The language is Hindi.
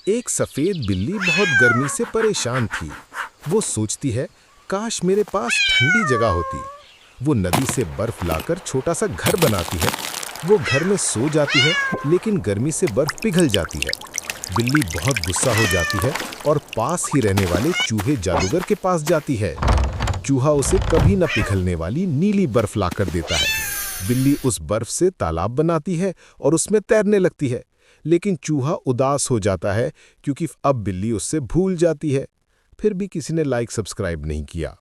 एक सफेद बिल्ली बहुत गर्मी से परेशान थी। वो सोचती है, काश मेरे पास ठंडी जगह होती। वो नदी से बर्फ लाकर छोटा सा घर बनाती है। वो घर में सो जाती है, लेकिन गर्मी से बर्फ पिघल जाती है। बिल्ली बहुत गुस्सा हो जाती है और पास ही रहने वाले चूहे जादूगर के पास जाती है। चूहा उसे कभी न पिघलने वाली नीली बर्फ लाकर देता है। बिल्ली उस बर्फ से तालाब बनाती है और उसमें तैरने लगती है। लेकिन चूहा उदास हो जाता है, क्योंकि अब बिल्ली उससे भूल जाती है। फिर भी किसी ने लाइक सब्सक्राइब नहीं किया।